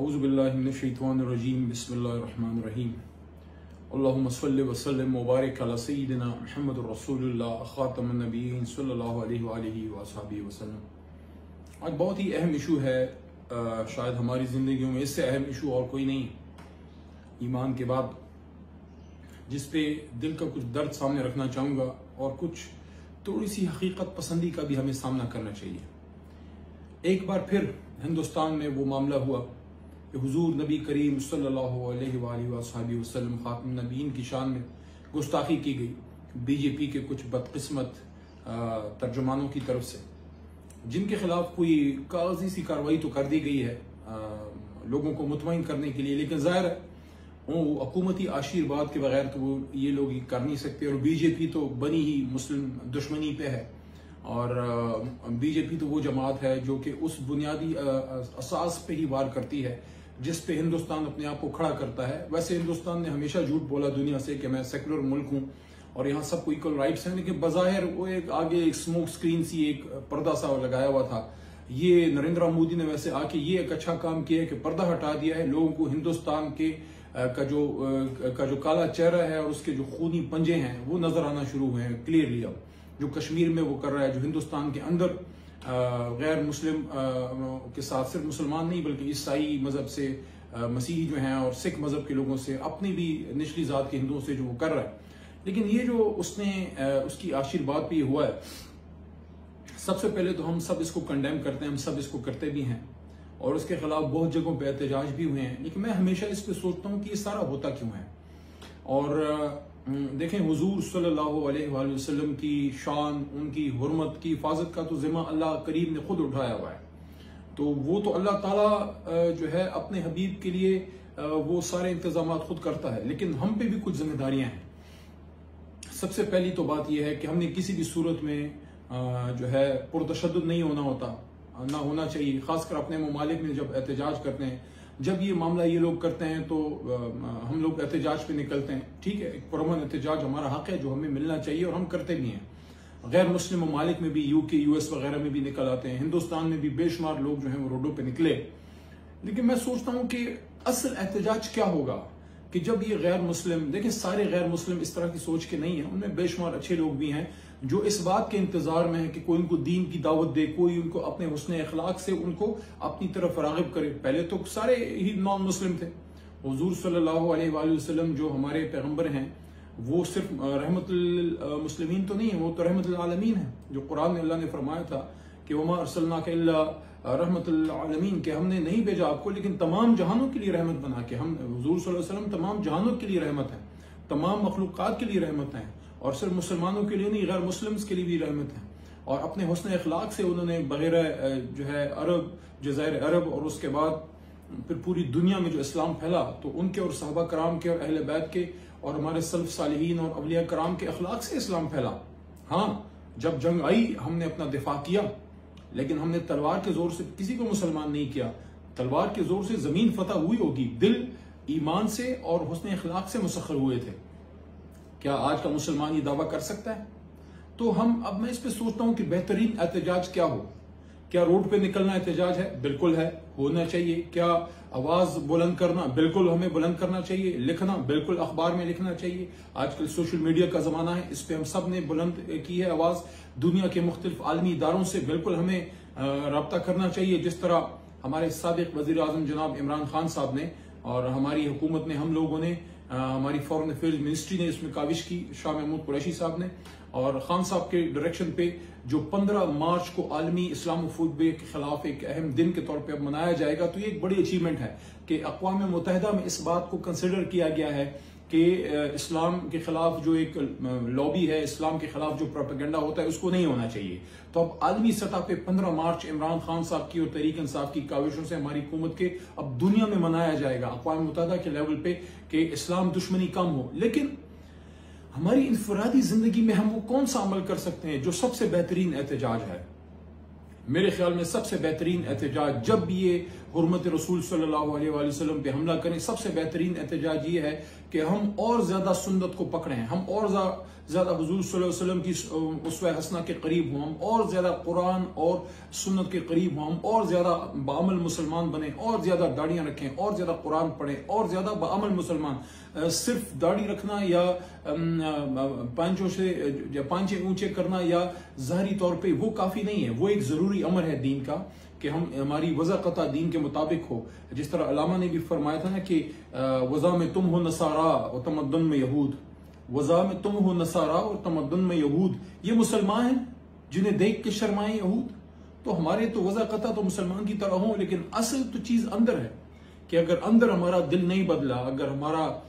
औज़ुबिल्लाहि मिनश्शैतानिर्रजीम बिस्मिल्लाहिर्रहमानिर्रहीम अल्लाहुम्मा सल्लि व सल्लिम व बारिक अला सय्यिदिना मुहम्मदुर रसूलुल्लाह खातमुन नबिय्यीन सल्लल्लाहु अलैहि व आलिहि व अस्हाबिहि वसल्लम। आज बहुत ही अहम इशू है, शायद हमारी ज़िंदगियों में इससे अहम इशू और कोई नहीं ईमान के बाद, जिस पे दिल का कुछ दर्द सामने रखना चाहूँगा और कुछ थोड़ी सी हकीकत पसंदी का भी हमें सामना करना चाहिए। एक बार फिर हिंदुस्तान में वो मामला हुआ कि हुजूर नबी करीम सल्लल्लाहु अलैहि वसल्लम खातमुन नबीयीन की शान में गुस्ताखी की गई बीजेपी के कुछ बदकिस्मत तर्जुमानों की तरफ से, जिनके खिलाफ कोई कागजी सी कार्रवाई तो कर दी गई है लोगों को मुतमईन करने के लिए, लेकिन जाहिर है वो हुकूमती आशीर्वाद के बगैर तो वो ये लोग कर नहीं सकते। और बीजेपी तो बनी ही मुस्लिम दुश्मनी पे है, और बीजेपी तो वो जमात है जो कि उस बुनियादी असास पे ही वार करती है जिस पे हिंदुस्तान अपने आप को खड़ा करता है। वैसे हिंदुस्तान ने हमेशा झूठ बोला दुनिया से कि मैं सेकुलर मुल्क हूँ और यहाँ सबको इक्वल राइट्स हैं, लेकिन बज़ाहिर वो एक आगे एक स्मोक स्क्रीन सी एक पर्दा सा लगाया हुआ था। ये नरेंद्र मोदी ने वैसे आके ये एक अच्छा काम किया है कि पर्दा हटा दिया है, लोगों को हिंदुस्तान के का जो काला चेहरा है और उसके जो खूनी पंजे हैं वो नजर आना शुरू हुए हैं क्लियरली। अब जो कश्मीर में वो कर रहा है, जो हिंदुस्तान के अंदर गैर मुस्लिम के साथ सिर्फ मुसलमान नहीं बल्कि ईसाई मजहब से मसीही जो हैं और सिख मजहब के लोगों से, अपनी भी निचली जात के हिंदुओं से जो वो कर रहा है, लेकिन ये जो उसने उसकी आशीर्वाद पे हुआ है, सबसे पहले तो हम सब इसको कंडेम करते हैं, हम सब इसको करते भी हैं और उसके खिलाफ बहुत जगहों पे एहतजाज भी हुए हैं। लेकिन मैं हमेशा इस पे सोचता हूँ कि ये सारा होता क्यों है। और देखें, हुजूर सल्लल्लाहु अलैहि वसल्लम की शान, उनकी हुर्मत की हिफाजत का तो जिम्मा अल्लाह करीम ने खुद उठाया हुआ है। तो वो तो अल्लाह ताला जो है अपने हबीब के लिए वो सारे इंतजाम खुद करता है, लेकिन हम पे भी कुछ जिम्मेदारियां हैं। सबसे पहली तो बात यह है कि हमने किसी भी सूरत में जो है पुरतशद्दुद नहीं होना होना चाहिए। खासकर अपने ममालिक में जब एहतजाज करते हैं, जब ये मामला ये लोग करते हैं तो हम लोग एहतजाज पे निकलते हैं। ठीक है, एक पुरअमन एहतजाज हमारा हक है जो हमें मिलना चाहिए और हम करते भी हैं। गैर मुस्लिम ममालिक में भी, यूके यूएस वगैरह में भी निकल आते हैं, हिंदुस्तान में भी बेशुमार लोग जो हैं वो रोडों पे निकले। लेकिन मैं सोचता हूँ कि असल एहतजाज क्या होगा कि जब ये गैर मुस्लिम, देखिए सारे गैर मुस्लिम इस तरह की सोच के नहीं है, उनमें बेशुमार अच्छे लोग भी हैं जो इस बात के इंतजार में है कि कोई उनको दीन की दावत दे, कोई उनको अपने हुस्न अखलाक से उनको अपनी तरफ रागिब करे। पहले तो सारे ही नॉन मुस्लिम थे। हुजूर सल्लल्लाहु अलैहि वसल्लम जो हमारे पैगंबर हैं वो सिर्फ रहमतुल मुस्लिमीन तो नहीं है, वो तो रहमतुल आलमीन है। जो कुरान में अल्लाह ने फरमाया था कि वमा अरसलनाका इल्ला रहमतुल आलमीन, के हमने नहीं भेजा आपको लेकिन तमाम जहानों के लिए रहमत बना के। हम हुजूर सल्लल्लाहु अलैहि वसल्लम तमाम जहानों के लिए रहमत है, तमाम मखलूकात के लिए रहमत है, और सिर्फ मुसलमानों के लिए नहीं, गैर मुस्लिम्स के लिए भी रहमत है। और अपने हुस्न अखलाक से उन्होंने वगैरह जो है अरब, जज़ायर अरब और उसके बाद फिर पूरी दुनिया में जो इस्लाम फैला, तो उनके और सहाबा कराम के और अहले बैत के और हमारे सल्फ सालिहीन और अवलिया कराम के अखलाक से इस्लाम फैला। हाँ, जब जंग आई हमने अपना दिफा किया, लेकिन हमने तलवार के जोर से किसी को मुसलमान नहीं किया। तलवार के जोर से जमीन फतह हुई होगी, दिल ईमान से और हुस्न अखलाक से मुसख्खर हुए थे। क्या आज का मुसलमान ये दावा कर सकता है? तो अब मैं इस पे सोचता हूं कि बेहतरीन एहतजाज क्या हो। क्या रोड पे निकलना एहतजाज है? बिल्कुल है, होना चाहिए। क्या आवाज बुलंद करना? बिल्कुल हमें बुलंद करना चाहिए। लिखना, बिल्कुल अखबार में लिखना चाहिए। आजकल सोशल मीडिया का जमाना है, इस पे हम सब ने बुलंद की है आवाज। दुनिया के मुख्तलिफ आलमी इदारों से बिल्कुल हमें रब्ता करना चाहिए, जिस तरह हमारे साबिक वजीर आजम जनाब इमरान खान साहब ने और हमारी हुकूमत ने, हम लोगों ने, हमारी फॉरेन अफेयर्स मिनिस्ट्री ने इसमें काविश की, शाह महमूद कुरैशी साहब ने, और खान साहब के डायरेक्शन पे जो 15 मार्च को आलमी इस्लामोफोबिया के खिलाफ एक अहम दिन के तौर पे अब मनाया जाएगा। तो ये एक बड़ी अचीवमेंट है कि अक़वाम मुत्तहिदा में इस बात को कंसिडर किया गया है कि इस्लाम के खिलाफ जो एक लॉबी है, इस्लाम के खिलाफ जो प्रोपेगेंडा होता है, उसको नहीं होना चाहिए। तो अब आलमी सतह पे 15 मार्च इमरान खान साहब की और तहरीक इंसाफ की काविशों से हमारी हुकूमत के अब दुनिया में मनाया जाएगा अक़वाम मुत्तहिदा के लेवल पे कि इस्लाम दुश्मनी कम हो। लेकिन हमारी इनफरादी जिंदगी में हम वो कौन सा अमल कर सकते हैं जो सबसे बेहतरीन एहतजाज है? मेरे ख्याल में सबसे बेहतरीन एहतजाज, जब भी ये हुर्मत रसूल सल्लल्लाहु अलैहि वसल्लम पे हमला करें, सबसे बेहतरीन एहतजाज ये है कि हम और ज्यादा सुन्नत को पकड़ें, हम और ज्यादा हुजूर सल्लल्लाहु अलैहि वसल्लम की उसवा हसना के करीब हों, हम और ज्यादा कुरान और सुन्नत के करीब हों, हम और ज्यादा बाअमल मुसलमान बने, और ज्यादा दाढ़ियां रखें, और ज्यादा कुरान पढ़ें, और ज्यादा बाअमल मुसलमान। सिर्फ दाढ़ी रखना या पांचे ऊंचे करना या ज़ाहरी तौर पे वो काफी नहीं है, वो एक जरूरी अमर है दीन का कि हम हमारी वज़ाक़ता दीन के मुताबिक हो। जिस तरह अलामा ने भी फरमाया था ना कि वज़ा में तुम हो नसारा और तमद्दुन में यहूद, वज़ा में तुम हो नसारा और तमद्दुन में यहूद, ये मुसलमान हैं जिन्हें देख के शर्माए यहूद। तो हमारे तो वज़ाक़ता तो मुसलमान की तरह हो, लेकिन असल तो चीज अंदर है कि अगर अंदर हमारा दिल नहीं बदला, अगर हमारा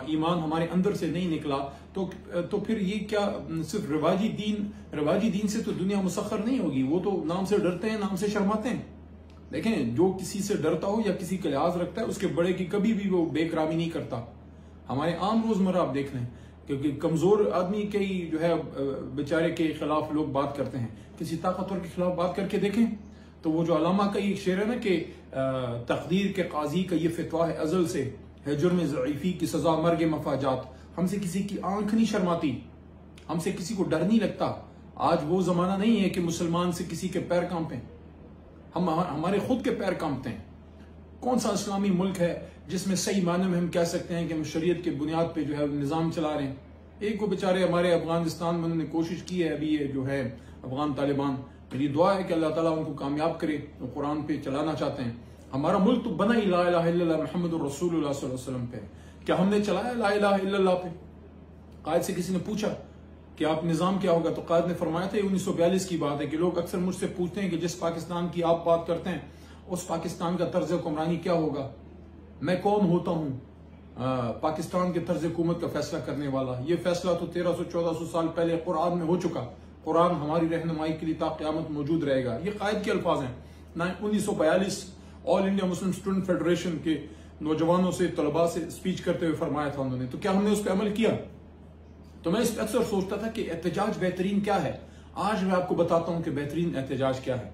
ईमान हमारे अंदर से नहीं निकला तो फिर ये क्या, सिर्फ रिवाजी दीन से तो दुनिया मुसख्खर नहीं होगी। वो तो नाम से डरते हैं, नाम से शर्माते हैं। देखें, जो किसी से डरता हो या किसी का लिहाज रखता है, उसके बड़े की कभी भी वो बेकरामी नहीं करता। हमारे आम रोजमर्रा आप देख लें, क्योंकि कमजोर आदमी के ही जो है बेचारे के खिलाफ लोग बात करते हैं, किसी ताकतवर के खिलाफ बात करके देखें तो वो जो अलामा का एक शेर है ना कि तकदीर के काजी का ये फितवा है अजल से, है जुर्म ज़ईफ़ी की सजा मर्ग मफाजात। हमसे किसी की आंख नहीं शर्माती, हमसे किसी को डर नहीं लगता। आज वो जमाना नहीं है कि मुसलमान से किसी के पैर कांपे, हम हमारे खुद के पैर कांपते हैं। कौन सा इस्लामी मुल्क है जिसमें सही मायने में हम कह सकते हैं कि हम शरीयत के बुनियाद पे जो है निज़ाम चला रहे हैं। एक वो बेचारे हमारे अफगानिस्तान में उन्होंने कोशिश की है, अभी ये जो है अफगान तालिबान, मेरी दुआ है कि अल्लाह ताला उनको कामयाब करे, वो कुरान पे चलाना चाहते हैं। हमारा मुल्क तो बना ही ला इलाहा इल्लल्लाह मुहम्मदुर रसूलुल्लाह सल्लल्लाहु अलैहि वसल्लम पे, क्या हमने चलाया ला इलाहा इल्लल्लाह पे? कायद से किसी ने पूछा कि आप निज़ाम क्या होगा, तो कायद ने फरमाया था 1942 की बात है कि लोग अक्सर मुझसे पूछते हैं कि जिस पाकिस्तान की आप बात करते हैं उस पाकिस्तान का तर्ज हुक्मरानी क्या होगा। मैं कौन होता हूँ पाकिस्तान के तर्ज हुकूमत का फैसला करने वाला? ये फैसला तो 1300-1400 साल पहले कुरान में हो चुका। कुरान हमारी रहनुमाई के लिए ता क़यामत मौजूद रहेगा। ये कायद के अल्फाज हैं। 1942 all India Muslim student federation के नौजवानों से, तलबा से स्पीच करते हुए फरमाया था उन्होंने। तो क्या हमने उस पर अमल किया? तो मैं इस पर अक्सर सोचता था कि एहतजाज बेहतरीन क्या है। आज मैं आपको बताता हूं कि बेहतरीन एहतजाज क्या है।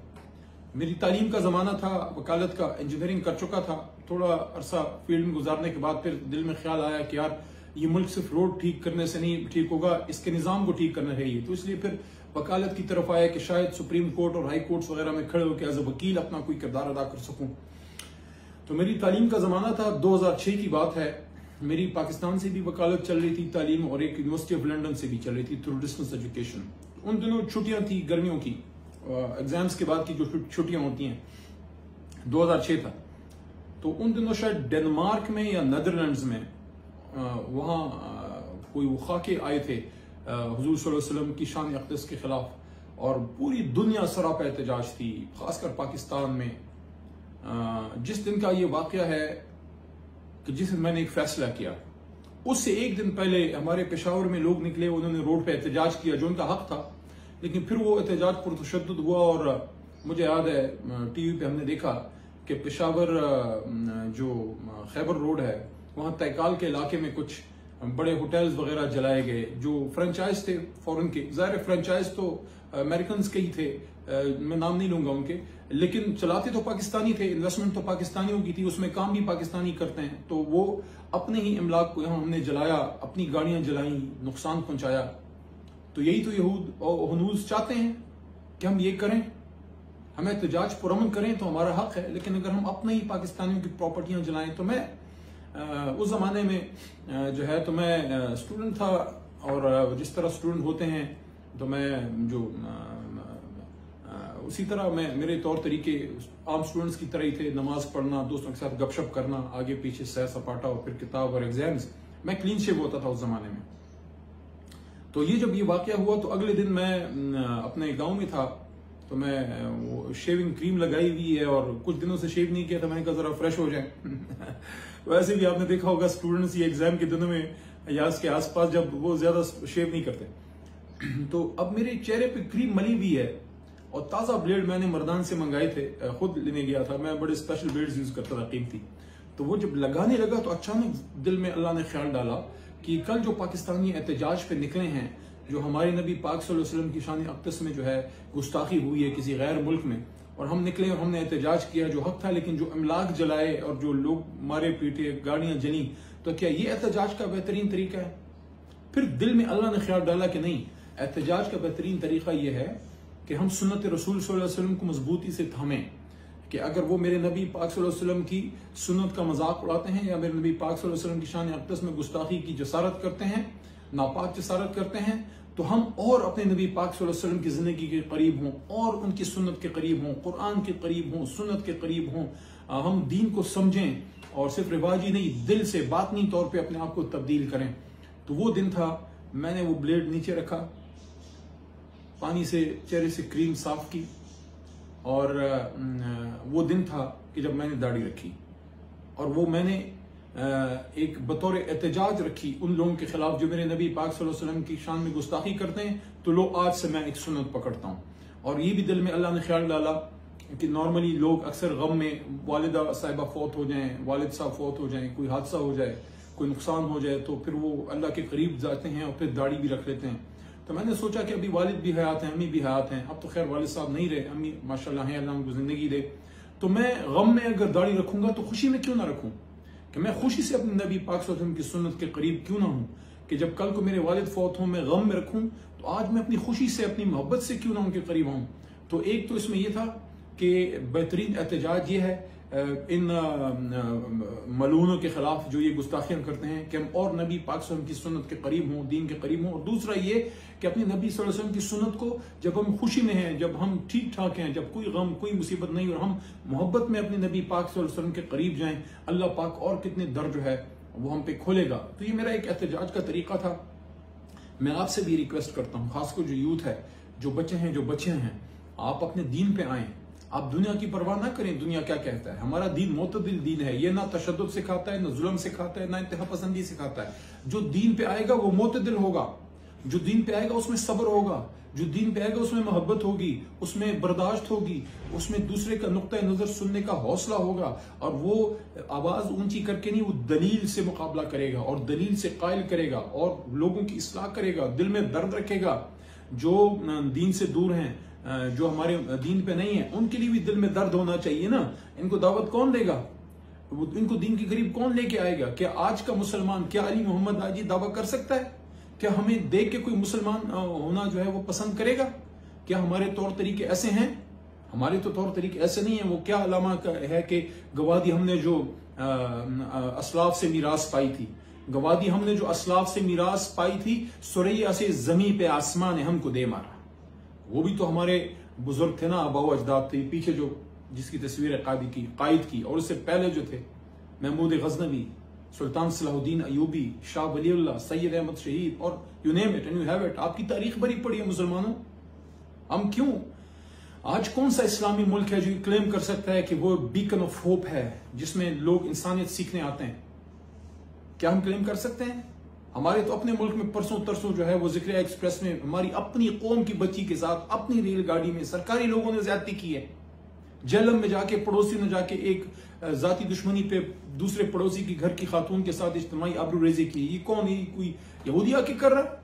मेरी तालीम का जमाना था, वकालत का, इंजीनियरिंग कर चुका था। थोड़ा अरसा फील्ड में गुजारने के बाद फिर दिल में ख्याल आया कि यार ये मुल्क सिर्फ रोड ठीक करने से नहीं ठीक होगा, इसके निज़ाम को ठीक करना चाहिए। तो इसलिए फिर वकालत की तरफ आया कि शायद सुप्रीम कोर्ट और हाई कोर्ट्स वगैरह में खड़े होकर एज ए वकील अपना कोई किरदार अदा कर सकूं। तो मेरी तालीम का जमाना था, 2006 की बात है। मेरी पाकिस्तान से भी वकालत चल रही थी तालीम, और एक यूनिवर्सिटी ऑफ लंदन से भी चल रही थी थ्रू डिस्टेंस एजुकेशन। उन दिनों छुट्टियां थी, गर्मियों की, एग्जाम्स के बाद की जो छुट्टियां होती हैं, 2006 था। तो उन दिनों शायद डेनमार्क में या नीदरलैंड्स में वहाँ कोई वखाके आए थे हुजूर सल्लल्लाहु अलैहि वसल्लम की शान अक़दस के खिलाफ, और पूरी दुनिया सरापा एहतजाज थी, खासकर पाकिस्तान में। जिस दिन का ये वाक़या है कि जिस दिन मैंने एक फैसला किया, उससे एक दिन पहले हमारे पेशावर में लोग निकले, उन्होंने रोड पे एहतजाज किया जो उनका हक था। लेकिन फिर वो एहतजाज पुरतशद्दुद हुआ, और मुझे याद है टीवी पे हमने देखा कि पेशावर जो खैबर रोड है, वहाँ तैकाल के इलाके में कुछ बड़े होटल्स वगैरह जलाए गए जो फ्रेंचाइज थे फॉरेन के। ज़ाहिर फ्रेंचाइज तो अमेरिकन के ही थे, मैं नाम नहीं लूंगा उनके, लेकिन चलाते तो पाकिस्तानी थे, इन्वेस्टमेंट तो पाकिस्तानियों की थी, उसमें काम भी पाकिस्तानी करते हैं। तो वो अपने ही इमलाक को यहाँ हमने जलाया, अपनी गाड़ियां जलाई, नुकसान पहुंचाया। तो यही तो यहूद और हनूज चाहते हैं कि हम ये करें, हम एहतजाज पुरअमन करें तो हमारा हक है। लेकिन अगर हम अपने ही पाकिस्तानियों की प्रॉपर्टियां जलाएं, तो मैं उस जमाने में जो है तो मैं स्टूडेंट था, और जिस तरह स्टूडेंट होते हैं तो मैं जो उसी तरह मैं, मेरे तौर तरीके आम स्टूडेंट्स की तरह ही थे, नमाज पढ़ना, दोस्तों के साथ गपशप करना, आगे पीछे सैर सपाटा और फिर किताब और एग्जाम्स। मैं क्लीन शेव होता था उस जमाने में। तो ये जब ये वाकया हुआ तो अगले दिन मैं अपने गांव में था, तो मैं वो शेविंग क्रीम लगाई हुई है और कुछ दिनों से शेव नहीं किया था। मैंने कहा जरा फ्रेश हो जाए। वैसे भी आपने देखा होगा स्टूडेंट्स ये एग्जाम के दिनों में या इसके आसपास जब वो ज्यादा शेव नहीं करते। तो अब मेरे चेहरे पे क्रीम मली हुई है, और ताज़ा ब्लेड मैंने मर्दान से मंगाए थे, खुद लेने गया था मैं, बड़े स्पेशल ब्लेड्स यूज करता था कीमती। तो वो जब लगाने लगा तो अचानक दिल में अल्लाह ने ख्याल डाला कि कल जो पाकिस्तानी एहतजाज पे निकले हैं, जो हमारे नबी पाक सल्लल्लाहु अलैहि वसल्लम की शान अक़दस में जो है गुस्ताखी हुई है किसी गैर मुल्क में, और हम निकले और हमने एहतजाज किया जो हक था, लेकिन जो अमलाक जलाए और जो लोग मारे पीटे, गाड़ियां जली, तो क्या ये एहतजाज का बेहतरीन तरीका है? फिर दिल में अल्लाह ने ख्याल डाला कि नहीं, एहतजाज का बेहतरीन तरीका यह है कि हम सुन्नत रसूल सल्लल्लाहु अलैहि वसल्लम को मजबूती से थामें, कि अगर वो मेरे नबी पाक सल्लल्लाहु अलैहि वसल्लम की सुन्नत का मजाक उड़ाते हैं या मेरे नबी पाक सल्लल्लाहु अलैहि वसल्लम की शान अक़दस में गुस्ताखी की जसारत करते हैं, नापाक जसारत करते हैं, तो हम और अपने नबी पाक सल्लल्लाहु अलैहि वसल्लम की जिंदगी के करीब हों और उनकी सुन्नत के करीब हों, कुरान के करीब हों, सुन्नत के करीब हों, हम दीन को समझें और सिर्फ रिवाजी नहीं, दिल से बातनी तौर पे अपने आप को तब्दील करें। तो वो दिन था, मैंने वो ब्लेड नीचे रखा, पानी से चेहरे से क्रीम साफ की, और वो दिन था कि जब मैंने दाढ़ी रखी, और वो मैंने एक बतौर एहतजाज रखी उन लोगों के खिलाफ जो मेरे नबी पाक सल्लल्लाहु अलैहि वसल्लम की शान में गुस्ताखी करते हैं। तो लो, आज से मैं एक सुन्नत पकड़ता हूँ। और ये भी दिल में अल्लाह ने ख्याल डाला कि नॉर्मली लोग अक्सर गम में, वालिदा साहिबा फौत हो जाएं, वालिद साहब फौत हो जाएं, कोई हादसा हो जाए, कोई नुकसान हो जाए, तो फिर वो अल्लाह के करीब जाते हैं और फिर दाढ़ी भी रख लेते हैं। तो मैंने सोचा कि अभी वालिद भी हयात हैं, अम्मी भी हयात हैं, अब तो खैर वालिद साहब नहीं रहे, अम्मी माशाल्लाह हैं, अल्लाह उनको जिंदगी दे, तो मैं गम में अगर दाढ़ी रखूंगा तो खुशी में क्यों ना रखूं, कि मैं खुशी से अपने नबी पाक सल्लल्लाहु अलैहि वसल्लम की सुन्नत के करीब क्यों ना हूं, कि जब कल को मेरे वालिद फौत हों, मैं गम में रखूं, तो आज मैं अपनी खुशी से, अपनी मोहब्बत से क्यों ना उनके करीब आऊं। तो एक तो इसमें यह था कि बेहतरीन एहतजाज ये है इन मलूनों के खिलाफ जो ये गुस्ताखियां करते हैं, कि हम और नबी पाक सल्लल्लाहु अलैहि वसल्लम की सुन्नत के करीब हों, दीन के करीब हों। और दूसरा ये कि अपने नबी सल्लल्लाहु अलैहि वसल्लम की सुन्नत को जब हम खुशी में हैं, जब हम ठीक ठाक हैं, जब कोई गम, कोई मुसीबत नहीं, और हम मोहब्बत में अपने नबी पाक सल्लल्लाहु अलैहि वसल्लम के करीब जाएं, अल्लाह पाक और कितने दर जो है वो हम पे खोलेगा। तो ये मेरा एक एहतजाज का तरीका था। मैं आपसे भी रिक्वेस्ट करता हूँ, खासकर जो यूथ है, जो बच्चे हैं, जो बच्चे हैं, आप अपने दीन पे आए, आप दुनिया की परवाह ना करें दुनिया क्या कहता है। हमारा दीन मोतदिल दीन है, ये ना तशद्दुद सिखाता है, ना जुल्म सिखाता है, ना इंतहा पसंदी सिखाता है। जो दीन पे आएगा वो मोतदिल होगा, जो दीन पे आएगा उसमें सब्र होगा, जो दीन पे आएगा उसमें मोहब्बत होगी, उसमें बर्दाश्त होगी, उसमें दूसरे का नुक्ता नजर सुनने का हौसला होगा, और वो आवाज ऊंची करके नहीं, वो दलील से मुकाबला करेगा और दलील से कायल करेगा और लोगों की इस्लाह करेगा, दिल में दर्द रखेगा। जो दीन से दूर हैं, जो हमारे दीन पे नहीं है, उनके लिए भी दिल में दर्द होना चाहिए ना। इनको दावत कौन देगा, इनको दीन के करीब कौन लेके आएगा? क्या आज का मुसलमान, क्या अली मोहम्मद आज दावा कर सकता है? क्या हमें देख के कोई मुसलमान होना जो है वो पसंद करेगा? क्या हमारे तौर तरीके ऐसे हैं? हमारे तो तौर तरीके ऐसे नहीं है। वो क्या अलामा है कि गवादी हमने जो असलाफ से मीरास पाई थी, गवादी हमने जो असलाफ से मीरास पाई थी, सुरैया से जमी पे आसमान ने हमको दे मारा। वो भी तो हमारे बुजुर्ग थे ना, आबाओ अजदाद थे। पीछे जो जिसकी तस्वीर है कायद की, और उससे पहले जो थे महमूद गजनवी, सुल्तान सलाहुद्दीन अयूबी, शाह वलीउल्लाह, सैयद अहमद शहीद, और you name it and you have it. आपकी तारीख बड़ी पड़ी है मुसलमानों। हम क्यों, आज कौन सा इस्लामी मुल्क है जो क्लेम कर सकता है कि वो बीकन ऑफ होप है, जिसमें लोग इंसानियत सीखने आते हैं? क्या हम क्लेम कर सकते हैं? हमारे तो अपने मुल्क में परसों तरसों जो है वो जिक्र एक्सप्रेस में हमारी अपनी कौम की बच्ची के साथ अपनी रेलगाड़ी में सरकारी लोगों ने ज्यादती की है। जेलम में जाके पड़ोसी ने जाके एक जाती दुश्मनी पे दूसरे पड़ोसी की घर की खातून के साथ इज्तिमाई आबरूरेजी की। ये कौन, ये कोई यहूदी आके कर रहा है?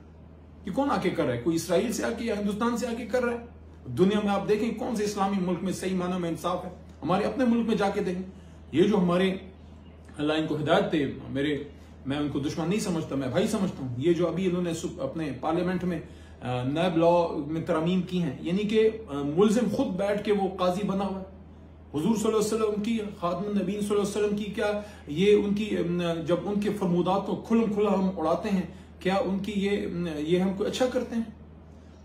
ये कौन आके कर रहा है? कोई इसराइल से आके या हिंदुस्तान से आके कर रहा है? दुनिया में आप देखें कौन से इस्लामी मुल्क में सही माना में इंसाफ है? हमारे अपने मुल्क में जाके देखें। ये जो हमारे अल्लाह इनको हिदायत दे, मैं उनको दुश्मन नहीं समझता, मैं भाई समझता हूँ। ये जो अभी इन्होंने अपने पार्लियामेंट में नैब लॉ में तरमीम की हैं, यानी कि मुल्जिम खुद बैठ के वो काजी बना हुआ है। हुजूर सल्लल्लाहु अलैहि वसल्लम की, खातमुन नबीय्यीन सल्लल्लाहु अलैहि वसल्लम की, क्या ये उनकी जब उनके फरमूदात को खुल्म खुला हम उड़ाते हैं, क्या उनकी ये हमको अच्छा करते हैं?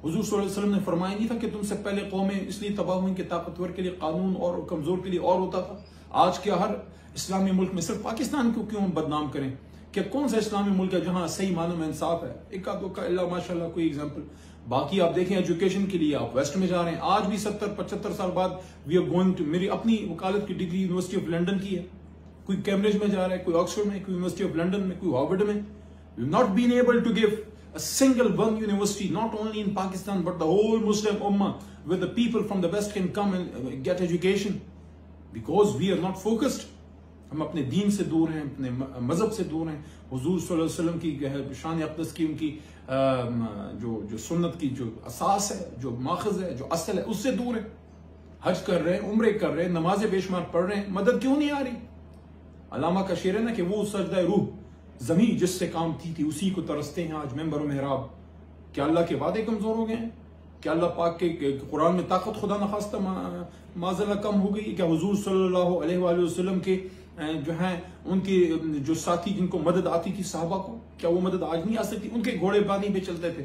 हुजूर सल्लल्लाहु अलैहि वसल्लम ने फरमाया नहीं था कि तुमसे पहले कौमें इसलिए तबाह हुई कि ताकतवर के लिए कानून और कमजोर के लिए और होता था? आज क्या हर इस्लामी मुल्क में, सिर्फ पाकिस्तान को क्यों हम बदनाम करें? क्या कौन सा इस्लामी मुल्क है जहां सही मानों में इंसाफ है? एक आधो का अल्लाह माशाल्लाह कोई एग्जांपल। बाकी आप देखें एजुकेशन के लिए आप वेस्ट में जा रहे हैं, आज भी 70-75 साल बाद वी आर गोइंग टू, मेरी अपनी वकालत की डिग्री यूनिवर्सिटी ऑफ लंदन की है, कोई कैम्ब्रिज में जा रहा है, कोई ऑक्सफोर्ड में, कोई यूनिवर्सिटी ऑफ लंदन में, कोई हार्वर्ड में। We not been able to give a single one university, not only in Pakistan but the whole Muslim Ummah, where the people from the West can come and get education, because we are not focused. हम अपने दीन से दूर हैं, अपने मजहब से दूर हैं, हुजूर सल्लल्लाहु अलैहि वसल्लम की शान अक़दस की, उनकी जो सुन्नत की जो असास है, जो माखज़ है, जो असल है, उससे दूर है। हज कर रहे हैं, उम्रे कर रहे हैं, नमाजें बेशुमार पढ़ रहे हैं, मदद क्यों नहीं आ रही? अल्लामा का शेर है ना कि वो सजदा रूह जमी जिससे काम थी उसी को तरसते हैं आज मेंबर मेहराब। क्या अल्लाह के वादे कमजोर हो गए हैं? क्या अल्लाह पाक के कुरान में ताकत खुदा न खास्ता माज़ल्ला कम हो गई? क्या हुजूर सल्लल्लाहु अलैहि वसल्लम के जो हैं उनके जो साथी जिनको मदद आती थी सहाबा को, क्या वो मदद आज नहीं आ सकती? उनके घोड़े पानी पे चलते थे,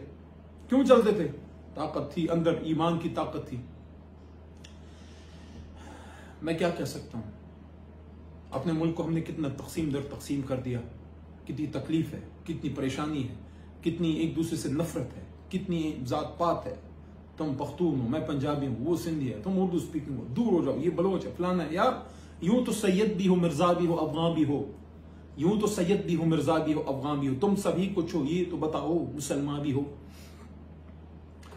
क्यों चलते थे? ताकत थी अंदर, ईमान की ताकत थी। मैं क्या कह सकता हूं? अपने मुल्क को हमने कितना तकसीम दर तकसीम कर दिया, कितनी तकलीफ है, कितनी परेशानी है, कितनी एक दूसरे से नफरत है, कितनी जात पात है। तुम पख्तून हो, मैं पंजाबी हूँ, वो सिंधी है, तुम उर्दू स्पीकिंग हो, दूर हो जाओ, ये बलोच है, फलाना है। यार यूं तो सैयद भी हो, मिर्जा भी हो, अफगान भी हो, यूं तो सैयद भी हो, मिर्जा भी हो, अफगान भी हो, तुम सभी कुछ हो, ये तो बताओ मुसलमान भी हो।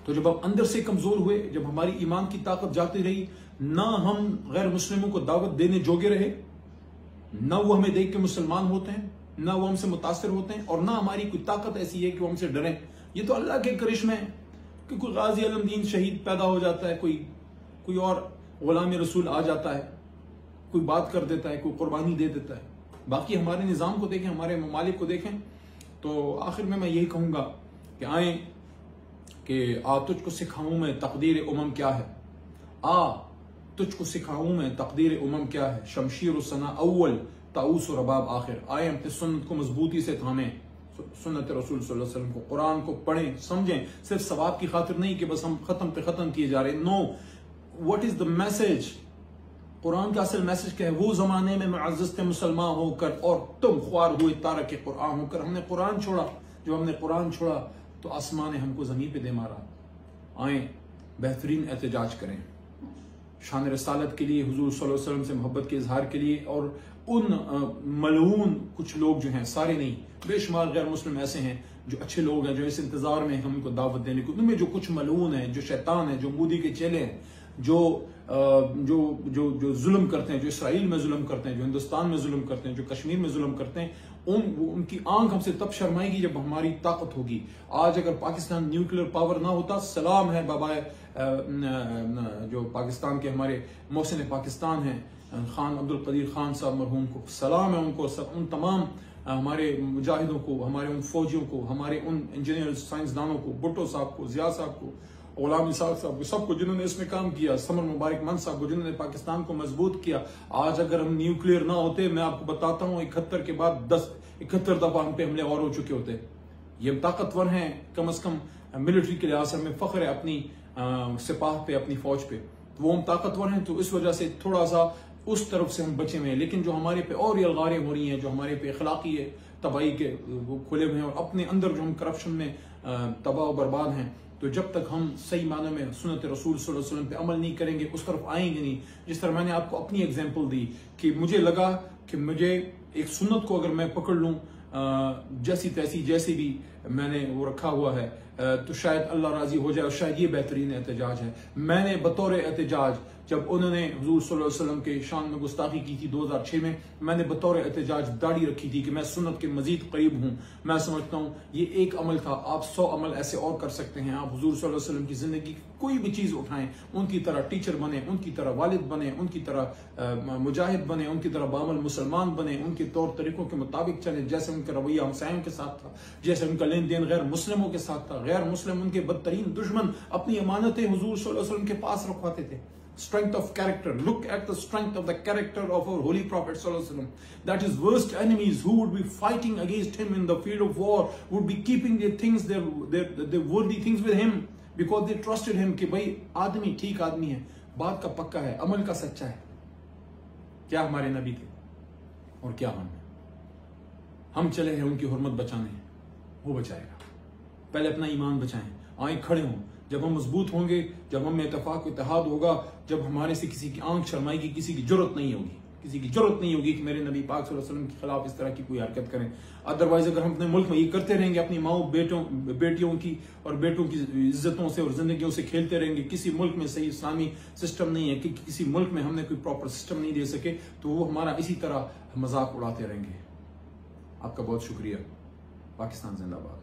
तो जब हम अंदर से कमजोर हुए, जब हमारी ईमान की ताकत जाती रही, ना हम गैर मुस्लिमों को दावत देने जोगे रहे, ना वो हमें देख के मुसलमान होते हैं, ना वो हमसे मुतासिर होते हैं, और ना हमारी कोई ताकत ऐसी है कि वो हमसे डरें। ये तो अल्लाह के करिश्मे हैं कि कोई गाजी अलमदीन शहीद पैदा हो जाता है, कोई और गुलाम रसूल आ जाता है, कोई बात कर देता है, कोई कुर्बानी दे देता है। बाकी हमारे निज़ाम को देखें, हमारे ममालिक को देखें, तो आखिर में मैं यही कहूँगा कि आए कि आ तुझको सिखाऊं मैं तकदीर उमम क्या है, आ तुझको सिखाऊं मैं तकदीर उमम क्या है, शमशीर सना अव्वल ताऊस रबाब आखिर। आए अपने सुन्नत को मजबूती से थामें, सुन्नत रसूल सल्लल्लाहु अलैहि वसल्लम को, कुरान को पढ़ें, समझें, सिर्फ सवाब की खातिर नहीं कि बस हम खत्म पे खत्म किए जा रहे। No, what is the message? कुरान का असल मैसेज क्या है? वो जमाने में मुअज़्ज़ज़ थे मुसलमान होकर और तुम ख्वार हुए तारक कुरान होकर। हमने कुरान छोड़ा, जब हमने कुरान छोड़ा तो आसमान ने हमको जमीन पे दे मारा। आए बेहतरीन एहतजाज करें शान रसालत के लिए, हुजूर सल्लल्लाहु अलैहि वसल्लम से मोहब्बत के इजहार के लिए। और उन मलऊन कुछ लोग जो हैं, सारे नहीं, बेशुमार गैर मुस्लिम ऐसे हैं जो अच्छे लोग हैं, जो इस इंतजार में हम इनको दावत देने को, उनमें जो कुछ मलऊन है, जो शैतान है, जो मोदी के चेले हैं, जो जुल्म करते हैं, जो इसराइल में जुल्म करते हैं, जो हिंदुस्तान में जुल्म करते हैं, जो कश्मीर में जुल्म करते हैं, उनकी आंख हमसे तब शर्माएगी जब हमारी ताकत होगी। आज अगर पाकिस्तान न्यूक्लियर पावर ना होता, सलाम है बाबा जो पाकिस्तान के हमारे मोहसिन पाकिस्तान हैं, खान अब्दुल कदीर खान साहब मरहूम को सलाम है उनको, उन तमाम हमारे मुजाहिदों को, हमारे उन फौजियों को, हमारे उन इंजीनियर साइंसदानों को, भुट्टो साहब को, जिया साहब को, गुलाम इसाक साहब को, सबको जिन्होंने इसमें काम किया, समर मुबारक मन साहब को जिन्होंने पाकिस्तान को मजबूत किया। आज अगर हम न्यूक्लियर ना होते, मैं आपको बताता हूँ 71 के बाद 71 दफा हम पे हमले और हो चुके होते। ये ताकतवर हैं, कम से कम मिलिट्री के लिहाज से हमें फख्र है अपनी सिपाह पे, अपनी फौज पे, तो वो हम ताकतवर हैं। तो इस वजह से थोड़ा सा उस तरफ से हम बचे हुए हैं। लेकिन जो हमारे पे और यलगारें हो रही हैं, जो हमारे पे अखलाकी है तबाही के वो खुले हुए हैं, और अपने अंदर जो हम करप्शन में तबाह बर्बाद हैं, तो जब तक हम सही मानों में सुन्नत रसूल सल्लल्लाहु अलैहि वसल्लम पे अमल नहीं करेंगे, उस तरफ आएंगे नहीं। जिस तरह मैंने आपको अपनी एग्जांपल दी कि मुझे लगा कि मुझे एक सुन्नत को अगर मैं पकड़ लूं जैसी तैसी, जैसी भी मैंने वो रखा हुआ है, तो शायद अल्लाह राजी हो जाए, और शायद ये बेहतरीन एहतजाज है। मैंने बतौर एहतजाज, जब उन्होंने हुजूर सल्लल्लाहु अलैहि वसल्लम के शान में गुस्ताखी की थी 2006 में, मैंने बतौर एहतजाज दाढ़ी रखी थी कि मैं सुन्नत के मजीद करीब हूँ। मैं समझता हूँ ये एक अमल था, आप 100 अमल ऐसे और कर सकते हैं। आप हुजूर सल्लल्लाहु अलैहि वसल्लम की जिंदगी कोई भी चीज उठाएं, उनकी तरह टीचर बने, उनकी तरह वालिद बने, उनकी तरह मुजाहिद बने, उनकी तरह बामल मुसलमान बने, उनके तौर तरीकों के मुताबिक चले, जैसे उनका रवैया हमसायों के साथ था, जैसे उनका लेन देन गैर मुस्लिमों के साथ था। गैर मुस्लिम उनके बदतरीन दुश्मन अपनी अमानतें हुजूर सल्लल्लाहु अलैहि वसल्लम के पास रखवाते थे। Strength of character. Look at the strength of the character of our holy prophet sallallahu alaihi wasallam. That his worst enemies who would be fighting against him in the field of war would be keeping their things, their worthy things with him because they trusted him कि भाई आदमी ठीक आदमी है, बात का पक्का है, अमल का सच्चा है। क्या हमारे नबी थे और क्या हम चले हैं उनकी हुर्मत बचाने, वो बचाएगा। पहले अपना ईमान बचाएं, आए खड़े हों। जब हम मजबूत होंगे, जब हम में इत्तेफाक इत्तेहाद होगा, जब हमारे से किसी की आंख शर्माएगी, किसी की जरूरत नहीं होगी, किसी की जरूरत नहीं होगी कि मेरे नबी पाक सल्लल्लाहु अलैहि वसल्लम के खिलाफ इस तरह की कोई हरकत करें। अदरवाइज अगर हम अपने मुल्क में ये करते रहेंगे, अपनी माओ बेटियों की और बेटों की इज्जतों से और जिंदगियों से खेलते रहेंगे, किसी मुल्क में सही इस्लामी सिस्टम नहीं है, कि किसी मुल्क में हमने कोई प्रॉपर सिस्टम नहीं दे सके, तो वो हमारा इसी तरह मजाक उड़ाते रहेंगे। आपका बहुत शुक्रिया। पाकिस्तान जिंदाबाद।